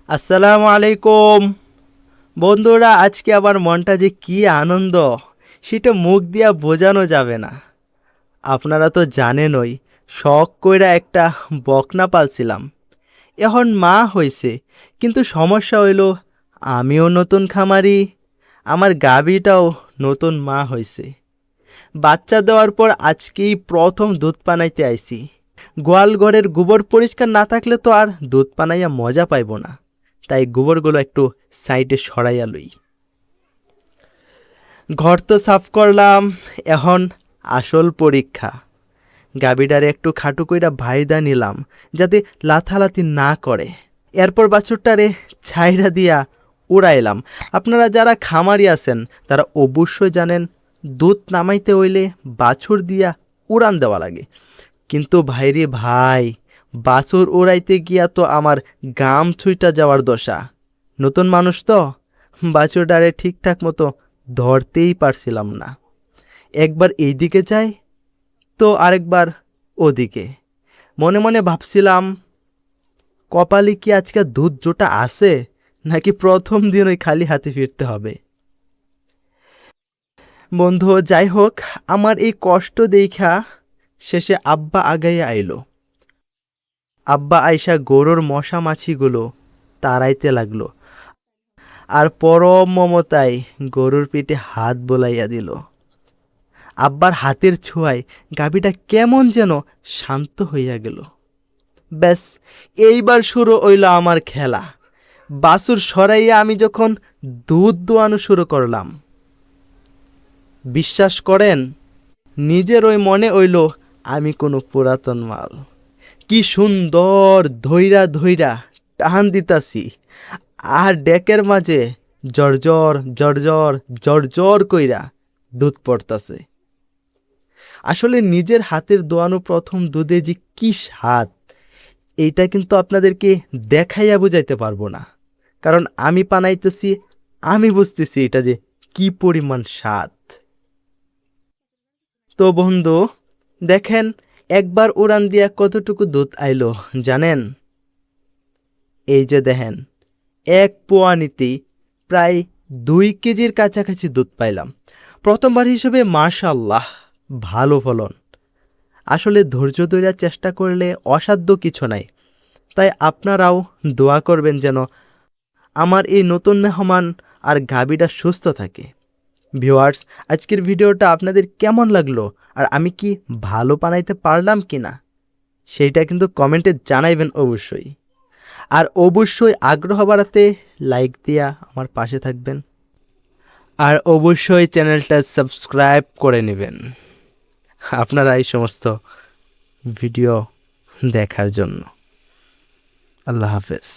আসসালামু আলাইকুম বন্ধুরা, আজকে আমার মনটা যে কি আনন্দ সেটা মুখ দিয়া বোঝানো যাবে না। আপনারা তো জানেনই, শখ কইরা একটা বকনা পালছিলাম। এখন মা হইছে, কিন্তু সমস্যা হইল আমিও নতুন খামারি, আমার গাভীটাও নতুন মা হইছে। বাচ্চা দেওয়ার পর আজকেই প্রথম দুধ পানাইতে আইছি। গোয়াল ঘরের গোবর পরিষ্কার না থাকলে তো আর দুধ পানাইয়া মজা পাইব না, তাই গোবরগুলো একটু সাইডে সরাইয়া লই। ঘর তো সাফ করলাম, এখন আসল পরীক্ষা। গাবিডারে একটু খাটু কইরা ভাইদা নিলাম, যাতে লাথালাথি না করে। এরপর বাছুরটারে ছাইরা দিয়া উড়াইলাম। আপনারা যারা খামারি আছেন তারা অবশ্যই জানেন, দুধ নামাইতে হইলে বাছুর দিয়া উড়ান দেওয়া লাগে। কিন্তু ভাইরে ভাই, বাছুর উড়াইতে গিয়া তো আমার গাম ছুঁইটা যাওয়ার দশা। নতুন মানুষ তো বাছুরটারে ঠিকঠাক মতো ধরতেই পারছিলাম না। একবার এইদিকে যাই তো আরেকবার ওদিকে। মনে মনে ভাবছিলাম, কপালে কি আজকে দুধ জোটা আছে, নাকি প্রথম দিন ওই খালি হাতে ফিরতে হবে। বন্ধু, যাই হোক, আমার এই কষ্ট দেখা শেষে আব্বা আগাইয়া আইলো। আব্বা আইসা গরুর মশা মাছিগুলো তাড়াইতে লাগলো, আর পরম মমতায় গরুর পিঠে হাত বোলাইয়া দিল। আব্বার হাতের ছোঁয়ায় গাভীটা কেমন যেন শান্ত হইয়া গেল। ব্যাস, এইবার শুরু হইল আমার খেলা। বাছুর সরাইয়া আমি যখন দুধ দোয়ানো শুরু করলাম, বিশ্বাস করেন, নিজের ওই মনে হইল আমি কোনো পুরাতন মাল। কি সুন্দর ধইরা ধইরা টান দিতাছি, আর ডেকের মাঝে জর্জর জর্জর জর্জর কইরা দুধ পড়তাছে। আসলে নিজের হাতের দোয়ানো প্রথম দুধে যে কি স্বাদ, এইটা কিন্তু আপনাদেরকে দেখাইয়া বুঝাইতে পারবো না। কারণ আমি পানাইতেছি, আমি বুঝতেছি এটা যে কি পরিমাণ স্বাদ। তো বন্ধু, দেখেন একবার উড়ান দিয়া কতটুকু দুধ আইলো জানেন? এই যে দেখেন, এক পোয়ানিতেই প্রায় 2 কেজির কাছাকাছি দুধ পাইলাম। প্রথমবার হিসেবে মাশাআল্লাহ, ভালো ফলন। আসলে ধৈর্য ধরে চেষ্টা করলে অসাধ্য কিছু নাই। তাই আপনারাও দোয়া করবেন যেন আমার এই নতুন মেহমান আর গাভীটা সুস্থ থাকে। ভিউয়ার্স, আজকের ভিডিওটা আপনাদের কেমন লাগলো, আর আমি কি ভালো বানাইতে পারলাম কি না, সেইটা কিন্তু কমেন্টে জানাইবেন অবশ্যই। আর অবশ্যই আগ্রহ বাড়াতে লাইক দিয়া আমার পাশে থাকবেন, আর অবশ্যই চ্যানেলটা সাবস্ক্রাইব করে নেবেন আপনারা এই সমস্ত ভিডিও দেখার জন্য। আল্লাহ হাফেজ।